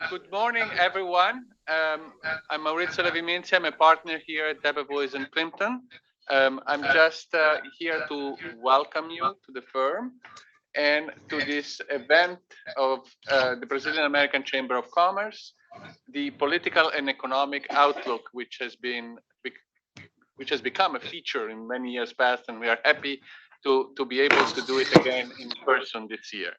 Good morning, everyone. I'm Maurizio Leviminti. I'm a partner here at Debevoise and Plimpton. I'm just here to welcome you to the firm and to this event of the Brazilian American Chamber of Commerce, the political and economic outlook, which has become a feature in many years past, and we are happy to be able to do it again in person this year.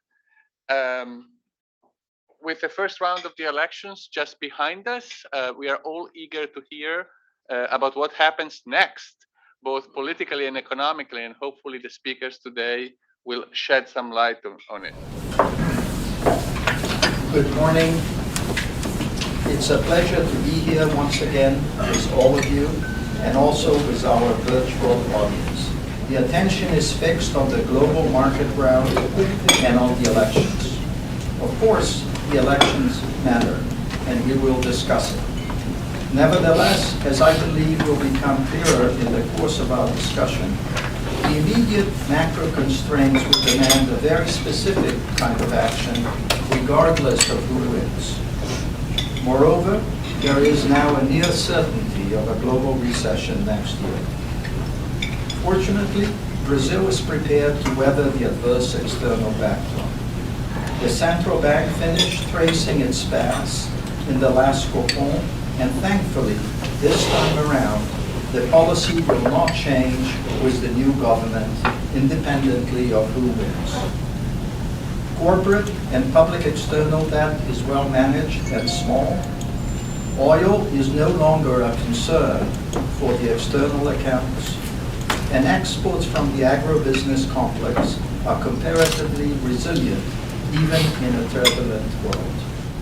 With the first round of the elections just behind us, we are all eager to hear about what happens next, both politically and economically, and hopefully the speakers today will shed some light on it. Good morning. It's a pleasure to be here once again with all of you and also with our virtual audience. The attention is fixed on the global market round and on the elections. Of course, the elections matter, and we will discuss it. Nevertheless, as I believe will become clearer in the course of our discussion, the immediate macro constraints will demand a very specific kind of action, regardless of who wins. Moreover, there is now a near certainty of a global recession next year. Fortunately, Brazil is prepared to weather the adverse external backdrop. The central bank finished tracing its paths in the last Copom, and thankfully, this time around, the policy will not change with the new government, independently of who wins. Corporate and public external debt is well managed and small. Oil is no longer a concern for the external accounts, and exports from the agribusiness complex are comparatively resilient even in a turbulent world.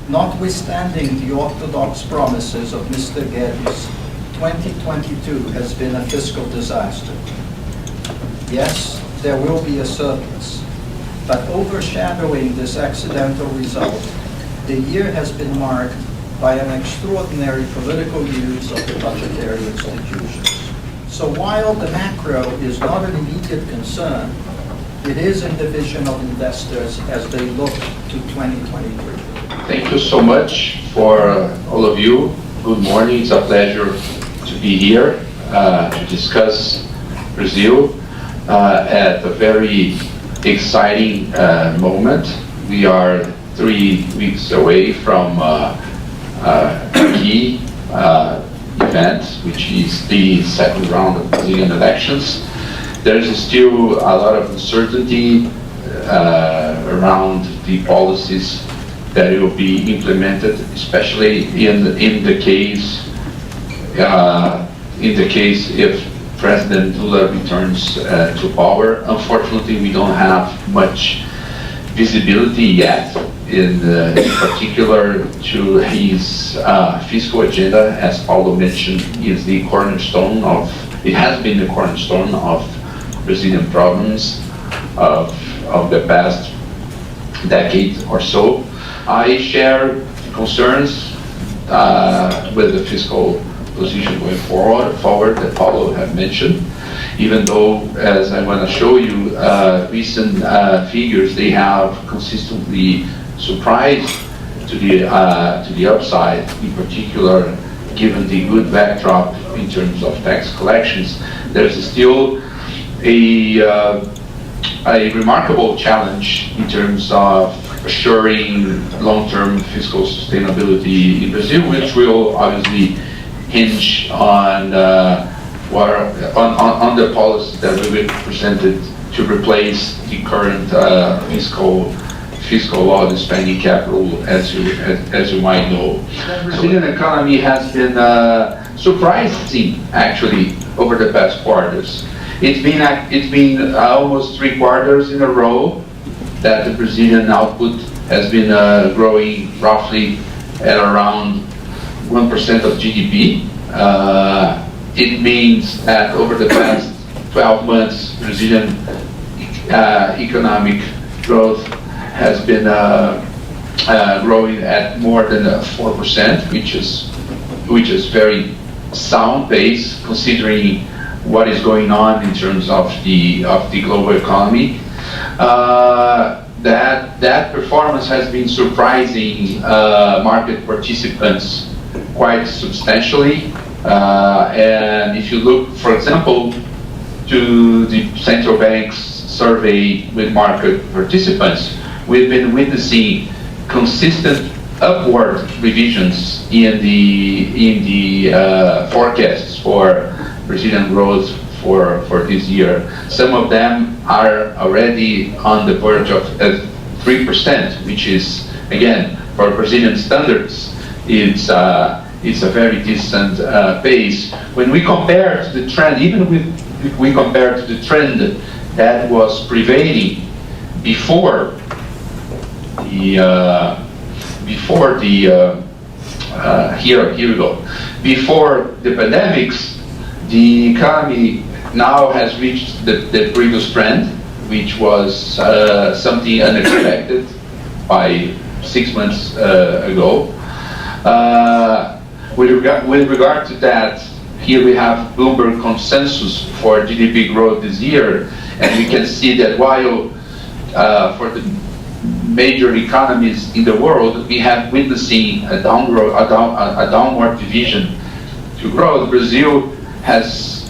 Notwithstanding the orthodox promises of Mr. Guedes, 2022 has been a fiscal disaster. Yes, there will be a surplus, but overshadowing this accidental result, the year has been marked by an extraordinary political use of the budgetary institutions. So while the macro is not an immediate concern, it is in the vision of investors as they look to 2023. Thank you so much for all of you. Good morning. It's a pleasure to be here to discuss Brazil at a very exciting moment. We are 3 weeks away from a key event, which is the second round of Brazilian elections. There's still a lot of uncertainty around the policies that will be implemented, especially in the case if President Lula returns to power. Unfortunately, we don't have much visibility yet, in particular to his fiscal agenda. As Paulo mentioned, is the cornerstone of. It has been the cornerstone of Brazilian problems of the past decade or so. I share concerns with the fiscal position going forward that Paulo had mentioned, even though, as I want to show you, recent figures, they have consistently surprised to the upside, in particular, given the good backdrop in terms of tax collections. There's still a remarkable challenge in terms of assuring long-term fiscal sustainability in Brazil, which will obviously hinge on the policies that will be presented to replace the current fiscal law, the spending cap rule, as you might know. The Brazilian economy has been surprising, actually, over the past quarters. It's been almost 3 quarters in a row that the Brazilian output has been growing roughly at around 1% of GDP. It means that over the past 12 months, Brazilian economic growth has been growing at more than 4%, which is very sound pace considering what is going on in terms of the global economy. That performance has been surprising market participants quite substantially. And if you look, for example, to the central bank's survey with market participants, we've been witnessing consistent upward revisions in the forecasts for Brazilian growth for this year. Some of them are already on the verge of 3%, which is, again, for Brazilian standards, it's a very decent pace. When we compare to the trend, if we compare to the trend that was prevailing before the here we go. Before the pandemics, the economy now has reached the previous trend, which was something unexpected by 6 months ago. With regard to that, here we have Bloomberg consensus for GDP growth this year, and we can see that while for the major economies in the world, we have witnessing a downward revision to growth. Brazil has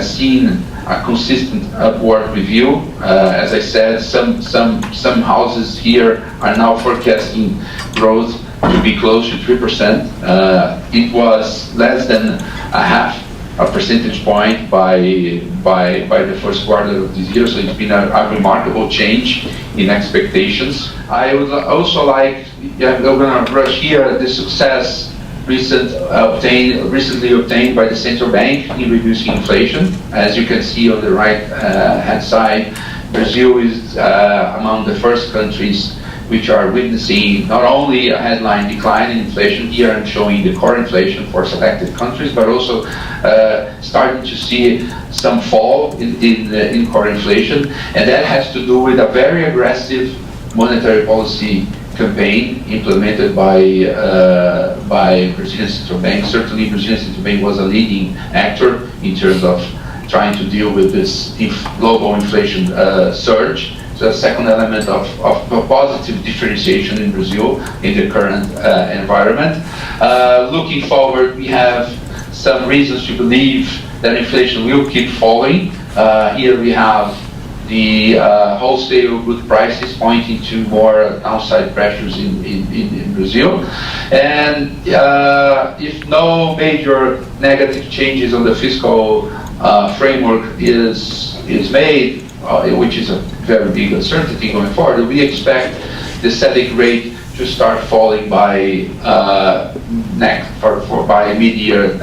seen a consistent upward review. As I said, some houses here are now forecasting growth to be close to 3%. It was less than a half a percentage point by the first quarter of this year, so it's been a remarkable change in expectations. I would also like, I'm going to brush here the success recently obtained by the central bank in reducing inflation. As you can see on the right hand side, Brazil is among the first countries which are witnessing not only a headline decline in inflation. Here I'm showing the core inflation for selected countries, but also starting to see some fall in core inflation, and that has to do with a very aggressive monetary policy campaign implemented by Brazilian Central Bank. Certainly, Brazilian Central Bank was a leading actor in terms of trying to deal with this global inflation surge. So a second element of positive differentiation in Brazil in the current environment. Looking forward, we have some reasons to believe that inflation will keep falling. Here we have the wholesale good prices pointing to more downside pressures in Brazil. And if no major negative changes on the fiscal framework is made, which is a very big uncertainty going forward, we expect the Selic rate to start falling by by mid-year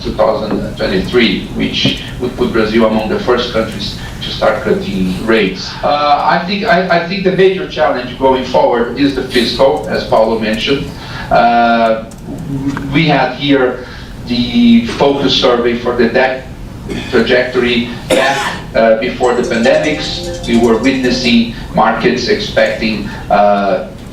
2023, which would put Brazil among the first countries to start cutting rates. I think the major challenge going forward is the fiscal, as Paulo mentioned. We had here the focus survey for the debt trajectory back before the pandemics. We were witnessing markets expecting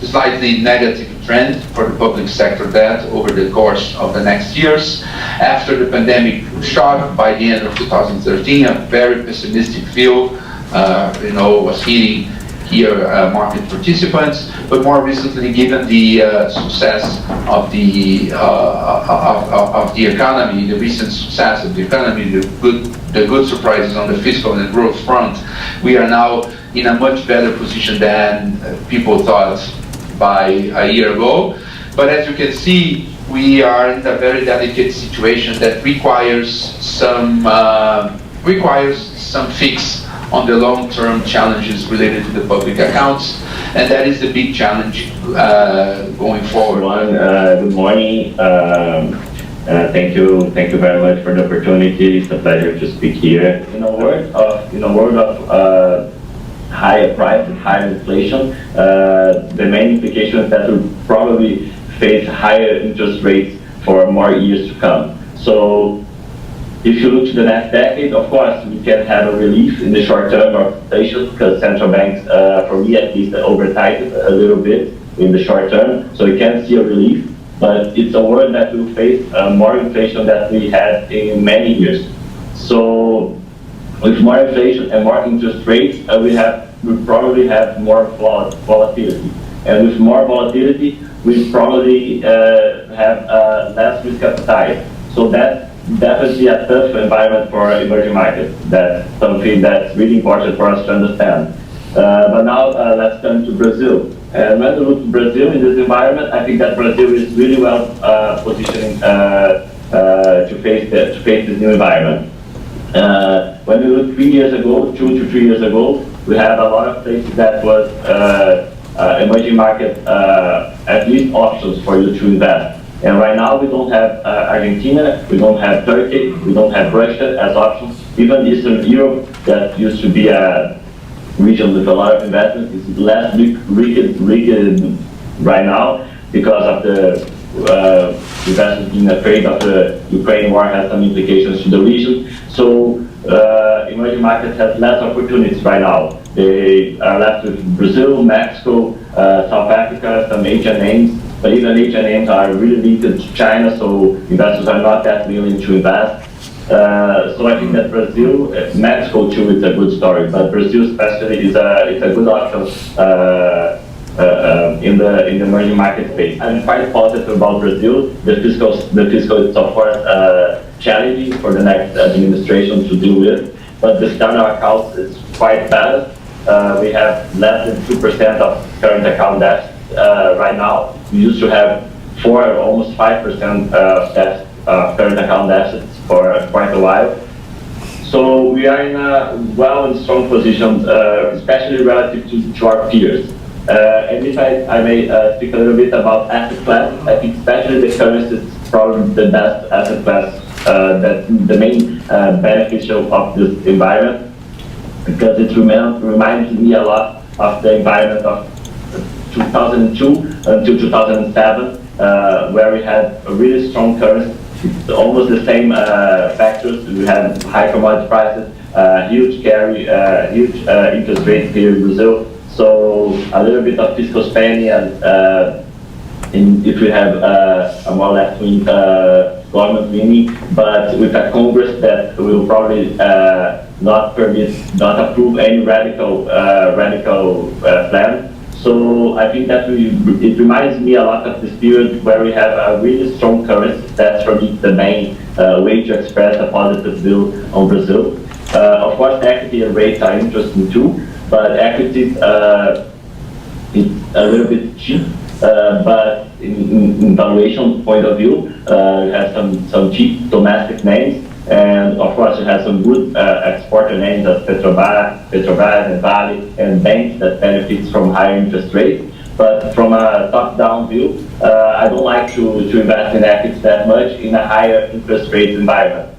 slightly negative trend for the public sector debt over the course of the next years. After the pandemic shock, by the end of 2013, a very pessimistic view was hitting here market participants, but more recently, given the success of the economy, the recent success of the economy, the good surprises on the fiscal and growth front, we are now in a much better position than people thought by a year ago. But as you can see, we are in a very delicate situation that requires some fix on the long-term challenges related to the public accounts, and that is the big challenge going forward. Good morning. Thank you very much for the opportunity. It's a pleasure to speak here. In a world of higher prices, higher inflation, the main implication is that we'll probably face higher interest rates for more years to come. So if you look to the next decade, of course, we can have a relief in the short term of inflation because central banks, for me at least, over-tightened a little bit in the short term. So we can see a relief, but it's a world that will face more inflation than we had in many years. So with more inflation and more interest rates, we have we probably have more volatility. And with more volatility, we probably have less risk appetite. So that's definitely a tough environment for emerging markets. That's something that's really important for us to understand. But now let's turn to Brazil. And when we look to Brazil in this environment, I think that Brazil is really well positioned to face this new environment. When we look 3 years ago, 2 to 3 years ago, we had a lot of places that was emerging market, at least options for you to invest. And right now we don't have Argentina, we don't have Turkey, we don't have Russia as options. Even Eastern Europe, that used to be a region with a lot of investment, is less liquid right now because of the investment being afraid of the Ukraine war has some implications to the region. So emerging markets have less opportunities right now. They are left with Brazil, Mexico, South Africa, some Asian names, but even Asian names are really linked to China, so investors are not that willing to invest. So I think that Brazil, Mexico too, is a good story, but Brazil especially is a good option in the emerging market space. I'm quite positive about Brazil. The fiscal is of course challenging for the next administration to deal with, but the standard account is quite bad. We have less than 2% of current account debt right now. We used to have 4 or almost 5% current account assets for quite a while. So we are in a well and strong position, especially relative to our peers. And if I may speak a little bit about asset class, I think especially the currency is probably the best asset class, that's the main beneficial of this environment, because it reminds me a lot of the environment of 2002 until 2007, where we had a really strong currency. It's almost the same factors. We had high commodity prices, huge carry, huge interest rates here in Brazil. So a little bit of fiscal spending, and if we have a more left-wing government winning, but with a Congress that will probably not approve any radical plan. So I think that it reminds me a lot of this period where we have a really strong currency. That's for me the main way to express a positive view on Brazil. Of course, equity and rates are interesting too, but equity is a little bit cheap. But in valuation point of view, you have some cheap domestic names. And of course, you have some good exporter names as Petrobras and Vale, and banks that benefits from higher interest rates. But from a top-down view, I don't like to invest in equities that much in a higher interest rate environment.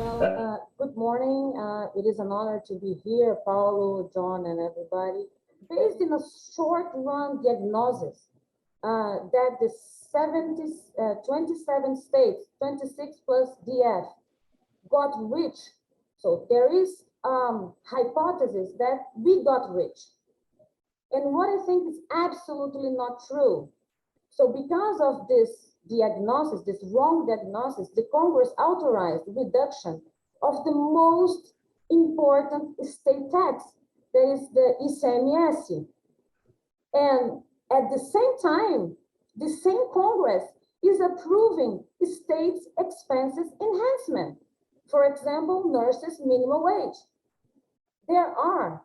Good morning. It is an honor to be here, Paulo, John, and everybody. Based in a short-run diagnosis that the 27 states, 26 plus DF, got rich. So there is hypothesis that we got rich. And what I think is absolutely not true. So because of this diagnosis, this wrong diagnosis, the Congress authorized reduction of the most important state tax, that is the ICMS. And at the same time, the same Congress is approving states' expenses enhancement. For example, nurses' minimum wage. There are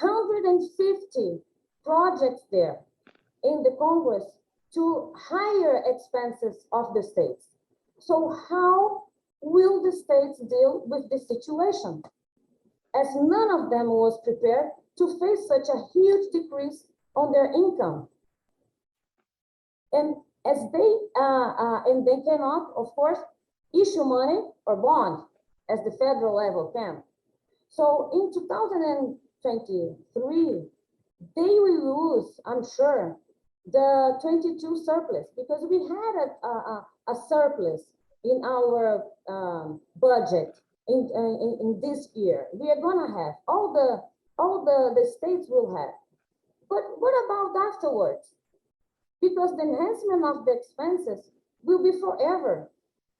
150 projects there in the Congress to higher expenses of the states. So how will the states deal with this situation? As none of them was prepared to face such a huge decrease on their income. And as they cannot, of course, issue money or bond as the federal level can. So in 2023, they will lose, I'm sure, the 22 surplus, because we had a surplus in our budget in this year. We are gonna have all the states will have. But what about afterwards? Because the enhancement of the expenses will be forever.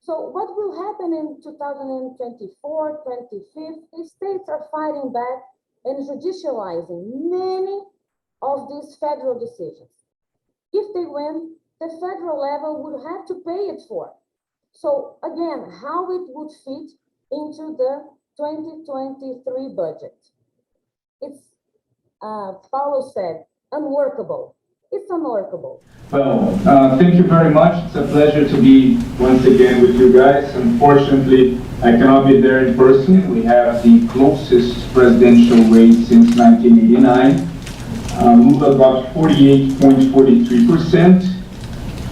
So what will happen in 2024, 25? The states are fighting back and judicializing many of these federal decisions. If they win, the federal level would have to pay it for. So again, how it would fit into the 2023 budget. It's, Paulo said, unworkable. It's unworkable. Well, thank you very much. It's a pleasure to be once again with you guys. Unfortunately, I cannot be there in person. We have the closest presidential race since 1989. Lula got 48.43%,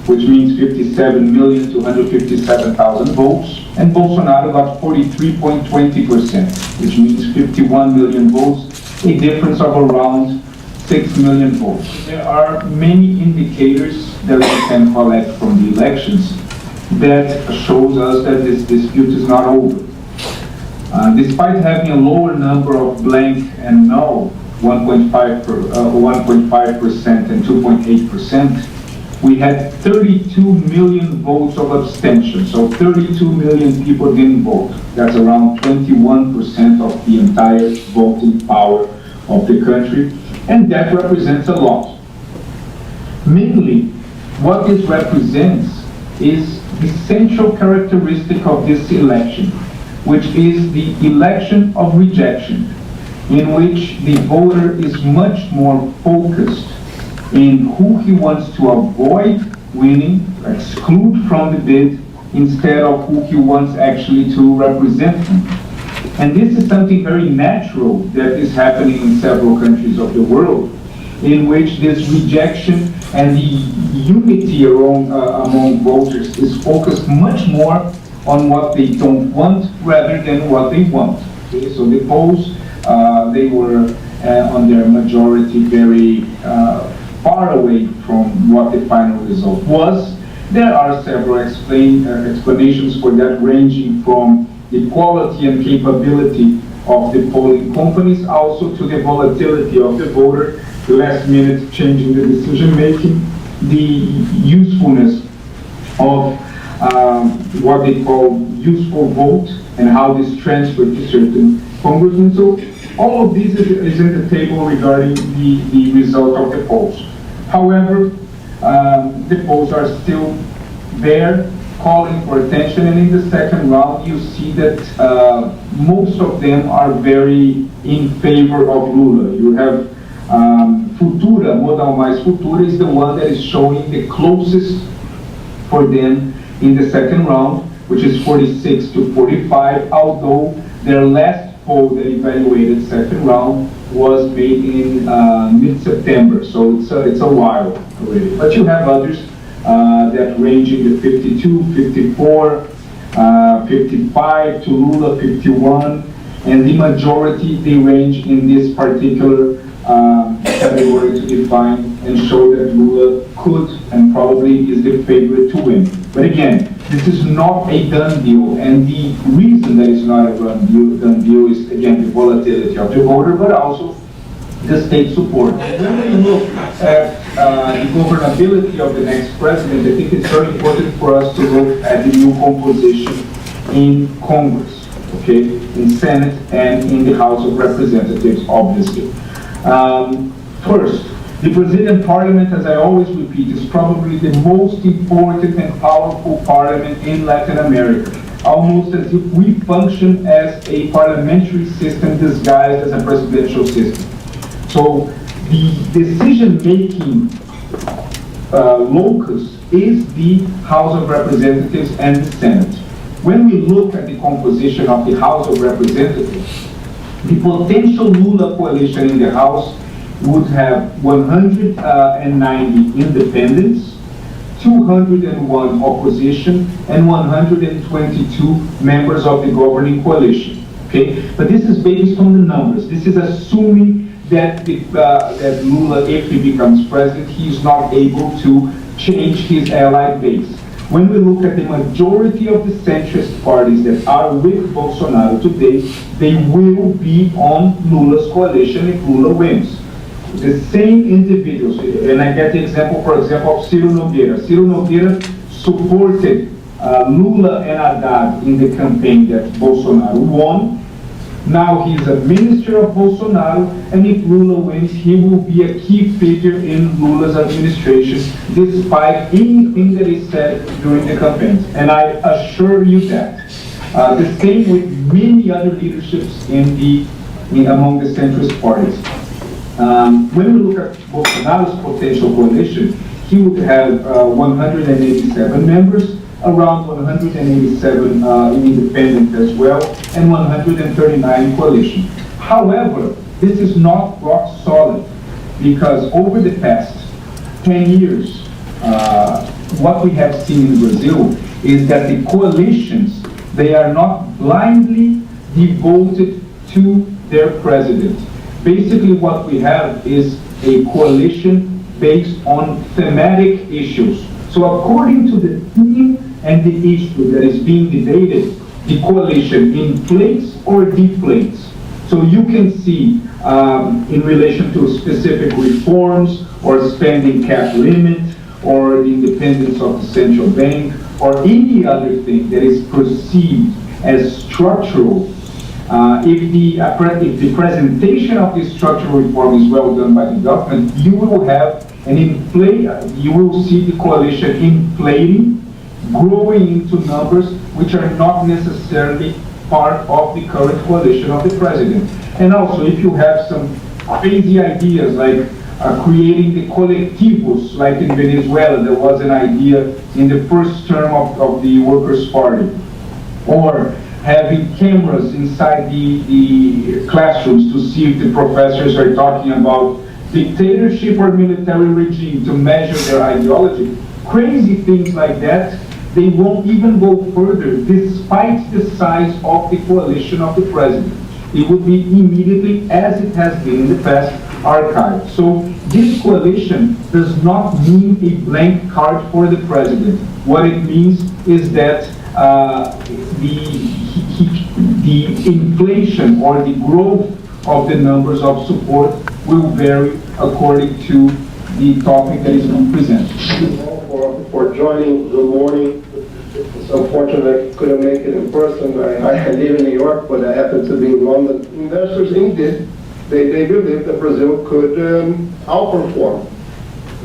which means 57,257,000 votes, and Bolsonaro got 43.20%, which means 51 million votes, a difference of around 6 million votes. There are many indicators that we can collect from the elections that shows us that this dispute is not over. Despite having a lower number of blank and null, 1.5% and 2.8%, we had 32 million votes of abstention. So 32 million people didn't vote. That's around 21% of the entire voting power of the country. And that represents a lot. Mainly, what this represents is the central characteristic of this election, which is the election of rejection, in which the voter is much more focused in who he wants to avoid winning, exclude from the bid, instead of who he wants actually to represent him. And this is something very natural that is happening in several countries of the world, in which this rejection and the unity among voters is focused much more on what they don't want rather than what they want. Okay? So the polls, they were on their majority very far away from what the final result was. There are several explanations for that, ranging from the quality and capability of the polling companies, also to the volatility of the voter, the last minute changing the decision making, the usefulness of what they call useful vote and how this transferred to certain congressmen. So all of this is in the table regarding the result of the polls. However, the polls are still there, calling for attention, and in the second round you see that most of them are very in favor of Lula. You have Futura, Modal Mais Futura is the one that is showing the closest for them in the second round, which is 46 to 45, although their last poll that evaluated second round was made in mid-September, so it's a while already. But you have others that range in the 52, 54, 55 to Lula 51, and the majority, they range in this particular category to define and show that Lula could and probably is the favorite to win. But again, this is not a done deal, and the reason that it's not a done deal is, again, the volatility of the voter, but also the state support. When we look at the governability of the next president, I think it's very important for us to look at the new composition in Congress, okay, in Senate and in the House of Representatives, obviously. First, the Brazilian parliament, as I always repeat, is probably the most important and powerful parliament in Latin America, almost as if we function as a parliamentary system disguised as a presidential system. So the decision-making locus is the House of Representatives and the Senate. When we look at the composition of the House of Representatives, the potential Lula coalition in the House would have 190 independents, 201 opposition, and 122 members of the governing coalition. Okay, but this is based on the numbers. This is assuming that that Lula, if he becomes president, he is not able to change his ally base. When we look at the majority of the centrist parties that are with Bolsonaro today, they will be on Lula's coalition if Lula wins. The same individuals, and I get the example, for example, of Ciro Nogueira. Ciro Nogueira supported Lula and Haddad in the campaign that Bolsonaro won. Now he's a minister of Bolsonaro, and if Lula wins, he will be a key figure in Lula's administration, despite anything that is said during the campaign. And I assure you that. The same with many other leaderships among the centrist parties. When we look at Bolsonaro's potential coalition, he would have 187 members, around 187 independent as well, and 139 coalition. However, this is not rock solid, because over the past 10 years, what we have seen in Brazil is that the coalitions, they are not blindly devoted to their president. Basically what we have is a coalition based on thematic issues. So according to the theme and the issue that is being debated, the coalition inflates or deflates. So you can see in relation to specific reforms or spending cap limit or the independence of the central bank or any other thing that is perceived as structural. If the presentation of this structural reform is well done by the government, you will have you will see the coalition inflating, growing into numbers which are not necessarily part of the current coalition of the president. And also, if you have some crazy ideas like creating the colectivos, like in Venezuela, there was an idea in the first term of the Workers' Party, or having cameras inside the classrooms to see if the professors are talking about dictatorship or military regime to measure their ideology. Crazy things like that, they won't even go further despite the size of the coalition of the president. It would be immediately, as it has been in the past, archived. So this coalition does not mean a blank card for the president. What it means is that the inflation or the growth of the numbers of support will vary according to the topic that is being presented. For joining. Good morning. It's unfortunate I couldn't make it in person. I live in New York, but I happen to be in London. Investors indeed, they believe that Brazil could outperform.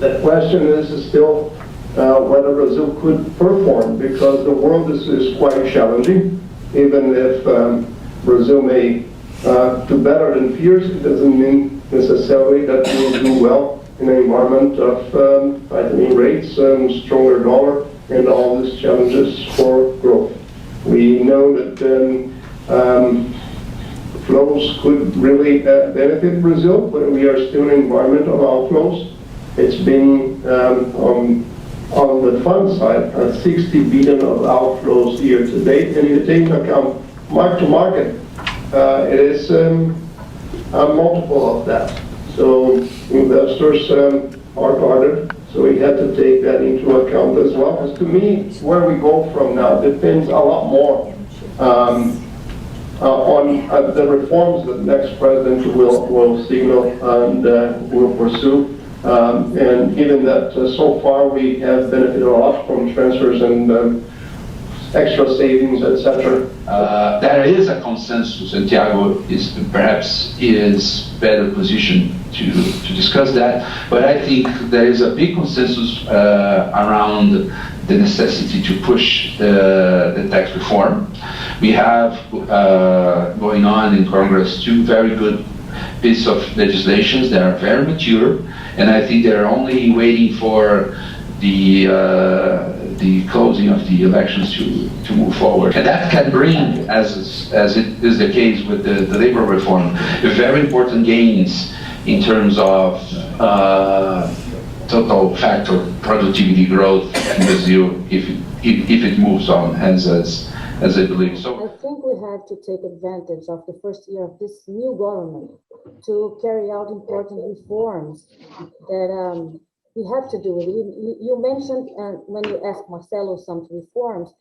The question is still whether Brazil could perform, because the world is quite challenging. Even if Brazil may do better than peers, it doesn't mean necessarily that we'll do well in an environment of tightening rates, stronger dollar, and all these challenges for growth. We know that flows could really benefit Brazil, but we are still in an environment of outflows. It's been on the fund side, 60 billion of outflows year to date, and if you take into account mark to market, it is a multiple of that. So investors are guarded, so we have to take that into account as well. As to me, where we go from now depends a lot more on the reforms that the next president will signal and will pursue. And given that so far we have benefited a lot from transfers and extra savings, etc. There is a consensus, and Thiago is better positioned to discuss that, but I think there is a big consensus around the necessity to push the tax reform. We have going on in Congress two very good pieces of legislations that are very mature, and I think they're only waiting for the closing of the elections to move forward. And that can bring, as it is the case with the labor reform, very important gains in terms of total factor productivity growth in Brazil if it moves on as I believe. So I think we have to take advantage of the first year of this new government to carry out important reforms that we have to do it. You mentioned when you asked Marcelo some reforms,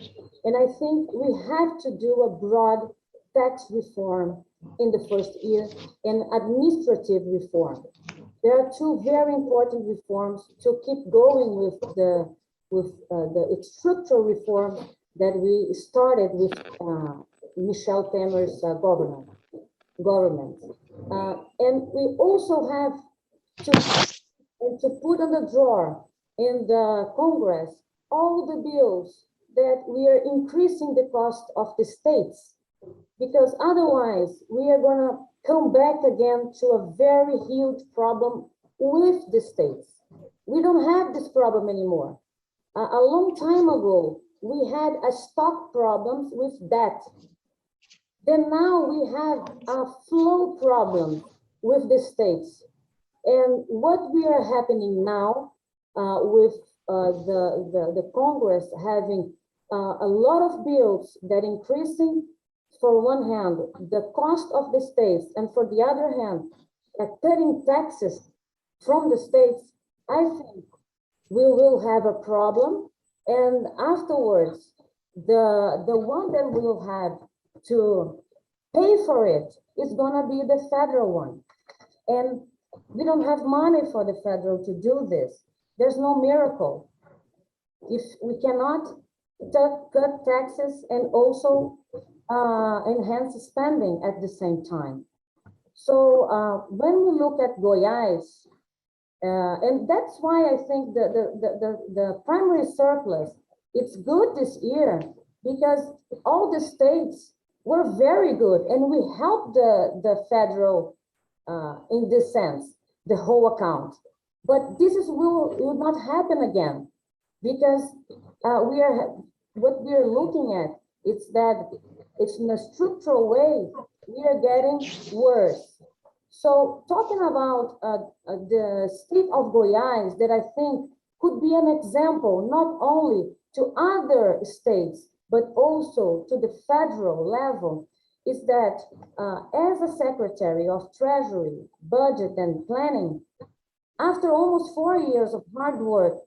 and I think we have to do a broad tax reform in the first year and administrative reform. There are two very important reforms to keep going with the structural reform that we started with Michel Temer's government. government. And we also have to put on the drawer in the Congress all the bills that we are increasing the cost of the states, because otherwise we are going to come back again to a very huge problem with the states. We don't have this problem anymore. A long time ago, we had a stock problems with debt. Then now we have a flow problem with the states. And what we are happening now with the Congress having a lot of bills that increasing, for one hand, the cost of the states, and for the other hand, cutting taxes from the states, I think we will have a problem. And afterwards, the one that will have to pay for it is going to be the federal one. And we don't have money for the federal to do this. There's no miracle. If we cannot cut taxes and also enhance spending at the same time. So when we look at Goiás, and that's why I think the primary surplus, it's good this year because all the states were very good and we helped the federal in this sense, the whole account. But this will not happen again because what we are looking at is that it's in a structural way, we are getting worse. So talking about the state of Goiás that I think could be an example, not only to other states, but also to the federal level, is that as a Secretary of Treasury, Budget and Planning, after almost 4 years of hard work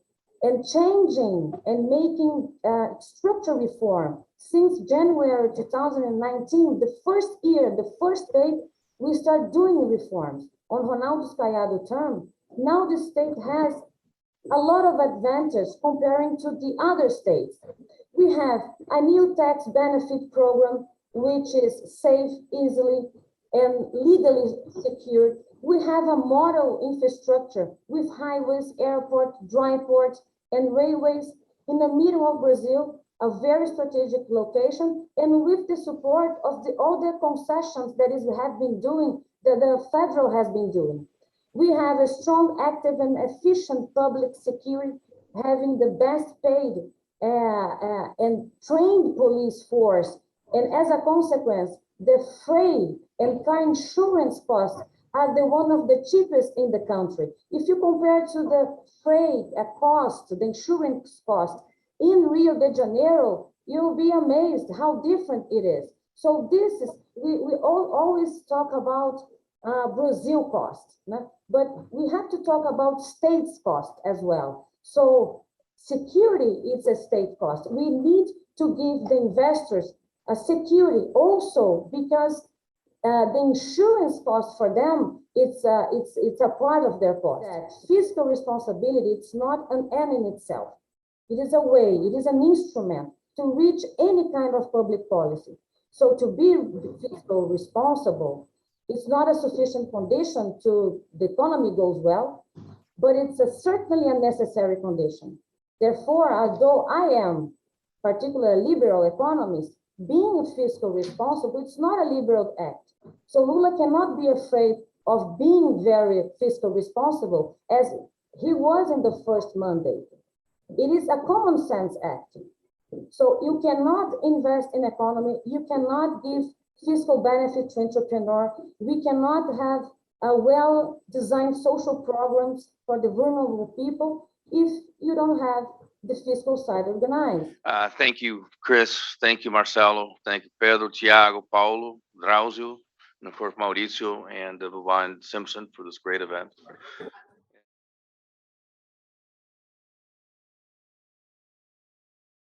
and changing and making structural reform since January 2019, the first year, the first day, we start doing reforms on Ronaldo Caiado term. Now the state has a lot of advantage comparing to the other states. We have a new tax benefit program, which is safe, easily, and legally secured. We have a model infrastructure with highways, airport, dry ports, and railways in the middle of Brazil, a very strategic location, and with the support of all the concessions that have been doing, that the federal has been doing. We have a strong, active, and efficient public security, having the best paid and trained police force. And as a consequence, the freight and car insurance costs are one of the cheapest in the country. If you compare to the freight cost, the insurance cost in Rio de Janeiro, you'll be amazed how different it is. So this is, we always talk about Brazil cost, but we have to talk about states cost as well. So security is a state cost. We need to give the investors a security also because the insurance cost for them, it's a part of their cost. That fiscal responsibility, it's not an end in itself. It is a way, it is an instrument to reach any kind of public policy. So to be fiscal responsible, it's not a sufficient condition to the economy goes well, but it's certainly a necessary condition. Therefore, although I am particularly a liberal economist, being fiscal responsible, it's not a liberal act. So Lula cannot be afraid of being very fiscal responsible as he was in the first mandate. It is a common sense act. So you cannot invest in economy, you cannot give fiscal benefit to entrepreneur, we cannot have a well-designed social programs for the vulnerable people if you don't have the fiscal side organized. Thank you, Chris. Thank you, Marcelo. Thank you, Pedro, Tiago, Paulo, Drauzio, and of course, Mauricio and Vivian Simpson for this great event.